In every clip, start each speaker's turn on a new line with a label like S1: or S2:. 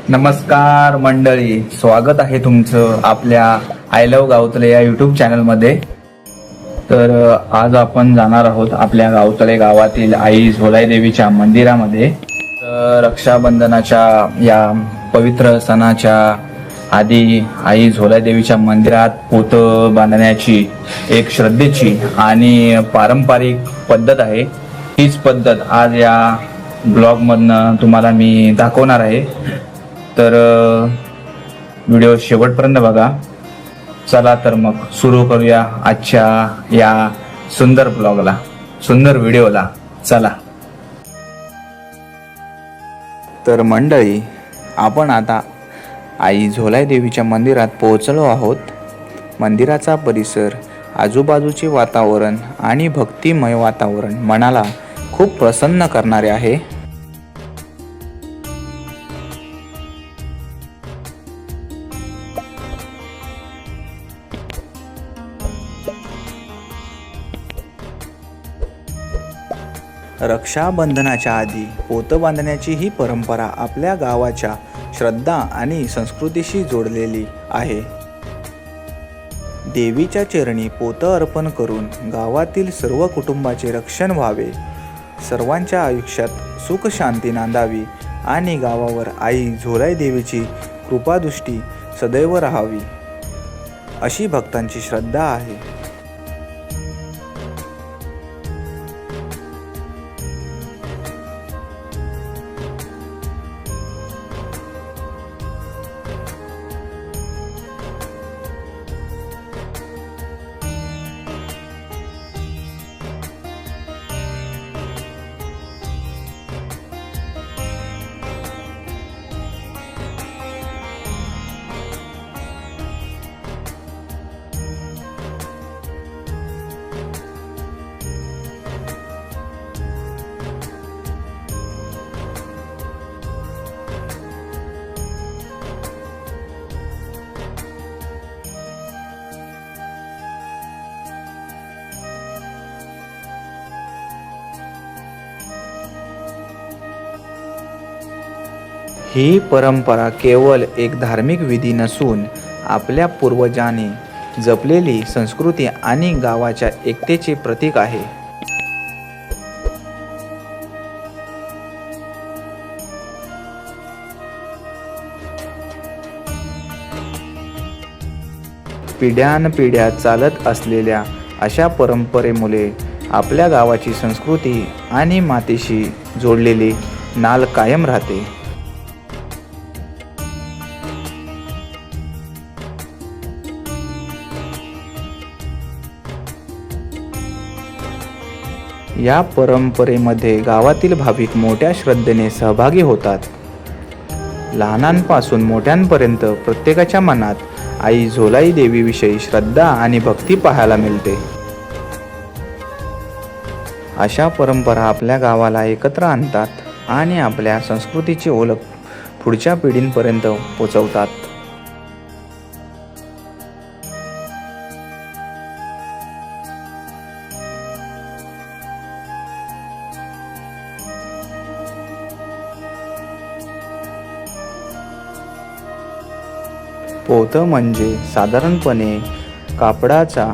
S1: नमस्कार मंडळी, स्वागत आहे तुमचं आपल्या आय लव्ह गावतळे या यूट्यूब चॅनलमध्ये. तर आज आपण जाणार आहोत आपल्या गावतळे गावातील आई झोलाई देवीच्या मंदिरामध्ये. रक्षाबंधनाच्या या पवित्र सणाच्या आधी आई झोलाई देवीच्या मंदिरात पोतं बांधण्याची एक श्रद्धेची आणि पारंपरिक पद्धत आहे. हीच पद्धत आज या ब्लॉगमधनं तुम्हाला मी दाखवणार आहे. तर व्हिडिओ शेवटपर्यंत बघा. चला तर मग सुरू करूया आजच्या या सुंदर ब्लॉगला, सुंदर व्हिडिओला. चला तर मंडळी, आपण आता आई झोलाई देवीच्या मंदिरात पोहोचलो आहोत. मंदिराचा परिसर, आजूबाजूचे वातावरण आणि भक्तिमय वातावरण मनाला खूप प्रसन्न करणारे आहे. रक्षाबंधनाच्या आधी पोतं बांधण्याची ही परंपरा आपल्या गावाच्या श्रद्धा आणि संस्कृतीशी जोडलेली आहे. देवीच्या चरणी पोतं अर्पण करून गावातील सर्व कुटुंबाचे रक्षण व्हावे, सर्वांच्या आयुष्यात सुख शांती नांदावी आणि गावावर आई झोलाई देवीची कृपादृष्टी सदैव राहावी, अशी भक्तांची श्रद्धा आहे. ही परंपरा केवळ एक धार्मिक विधी नसून आपल्या पूर्वजांनी जपलेली संस्कृती आणि गावाच्या एकतेचे प्रतीक आहे. पिढ्यानपिढ्या चालत असलेल्या अशा परंपरेमुळे आपल्या गावाची संस्कृती आणि मातीशी जोडलेली नाळ कायम राहते. या परंपरेमध्ये गावातील भाविक मोठ्या श्रद्धेने सहभागी होतात. लहानांपासून मोठ्यांपर्यंत प्रत्येकाच्या मनात आई झोलाई देवीविषयी श्रद्धा आणि भक्ती पाहायला मिळते. अशा परंपरा आपल्या गावाला एकत्र आणतात आणि आपल्या संस्कृतीची ओळख पुढच्या पिढींपर्यंत पोहोचवतात. पोतं म्हणजे साधारणपणे कापडाचा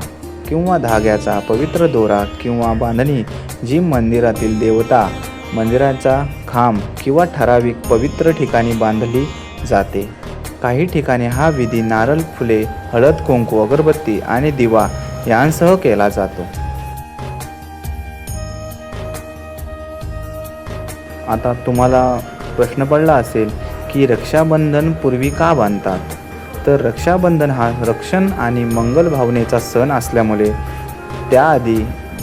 S1: किंवा धाग्याचा पवित्र दोरा किंवा बांधणी, जी मंदिरातील देवता, मंदिराचा खांब किंवा ठराविक पवित्र ठिकाणी बांधली जाते. काही ठिकाणी हा विधी नारळ, फुले, हळद, कुंकू, अगरबत्ती आणि दिवा यांसह केला जातो. आता तुम्हाला प्रश्न पडला असेल की रक्षाबंधन पूर्वी का बांधतात? तर रक्षाबंधन हा रक्षण आणि मंगल भावनेचा सण असल्यामुळे त्याआधी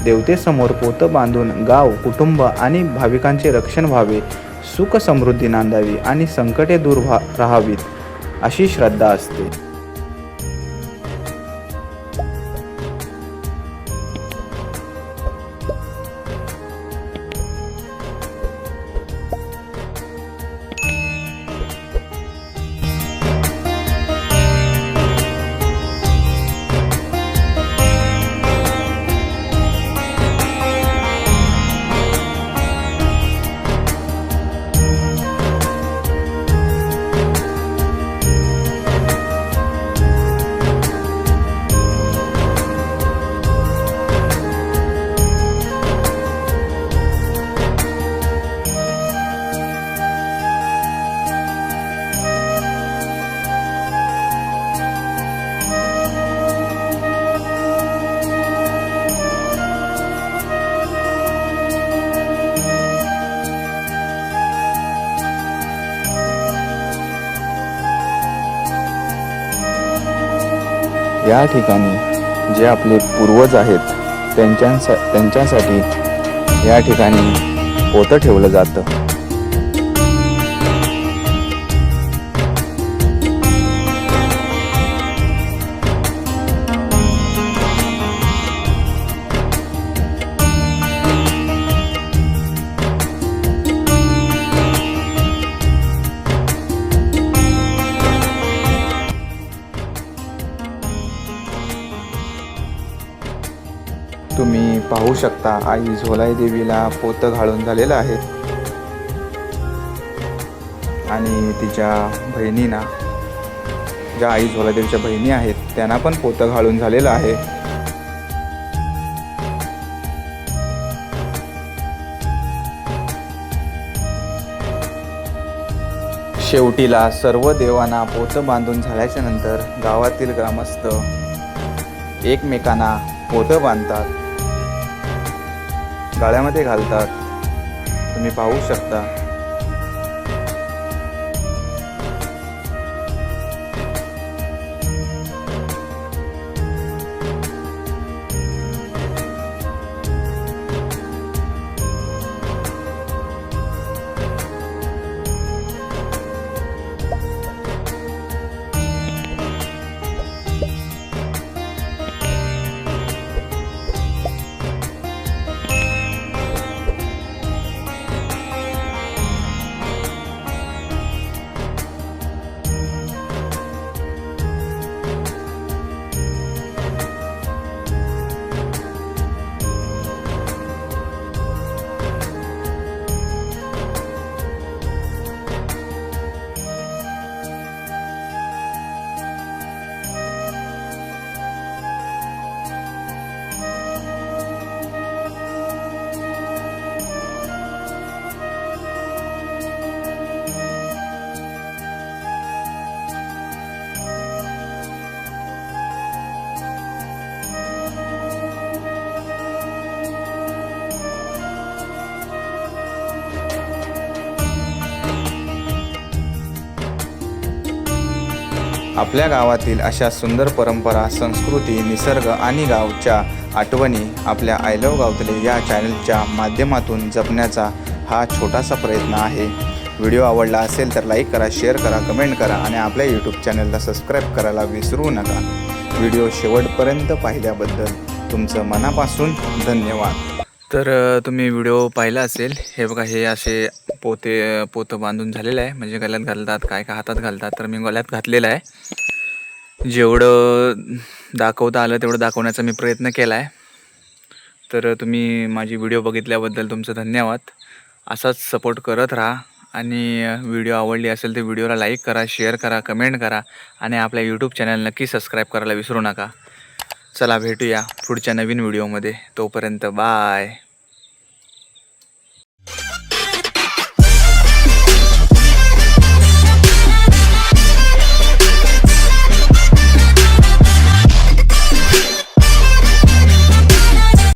S1: देवतेसमोर पोतं बांधून गाव, कुटुंब आणि भाविकांचे रक्षण व्हावे, सुख समृद्धी नांदावी आणि संकटे दूर राहावीत, अशी श्रद्धा असते. या ठिकाणी जे आपले पूर्वज आहेत त्यांच्यासाठी या ठिकाणी पोतं ठेवलं जातं. तुम्ही पाहू शकता आई झोलाई देवीला पोतं घालून झालेलं आहे आणि तिच्या बहिणींना, ज्या आई झोलाई देवीच्या बहिणी आहेत त्यांना पण पोतं घालून झालेलं आहे. शेवटीला सर्व देवांना पोतं बांधून झाल्याच्या नंतर गावातील ग्रामस्थ एकमेकांना पोतं बांधतात, गाळ्यामध्ये घालतात. तुम्ही पाहू शकता. आपल्या गावातील अशा सुंदर परंपरा, संस्कृती, निसर्ग आणि गावच्या आठवणी आपल्या आय लव्ह गावतले या चॅनलच्या माध्यमातून जपण्याचा हा छोटासा प्रयत्न आहे. व्हिडिओ आवडला असेल तर लाईक करा, शेअर करा, कमेंट करा आणि आपल्या यूट्यूब चॅनलला सबस्क्राईब करायला विसरू नका. व्हिडिओ शेवटपर्यंत पाहिल्याबद्दल तुमचं मनापासून धन्यवाद. तर तुम्ही व्हिडिओ पाहिला असेल. हे बघा, हे असे पोतं बांधून झालेलं आहे, म्हणजे गळ्यात घालतात, काय काय हातात घालतात. तर मी गळ्यात घातलेलं आहे. जेवढं दाखवता आलं तेवढं दाखवण्याचा मी प्रयत्न केला आहे. तर तुम्ही माझी व्हिडिओ बघितल्याबद्दल तुमचं धन्यवाद. असाच सपोर्ट करत राहा आणि व्हिडिओ आवडली असेल तर व्हिडिओला लाईक करा, शेअर करा, कमेंट करा आणि आपल्या यूट्यूब चॅनल नक्की सबस्क्राईब करायला विसरू नका. चला भेटूया पुढच्या नवीन व्हिडिओमध्ये. तोपर्यंत बाय.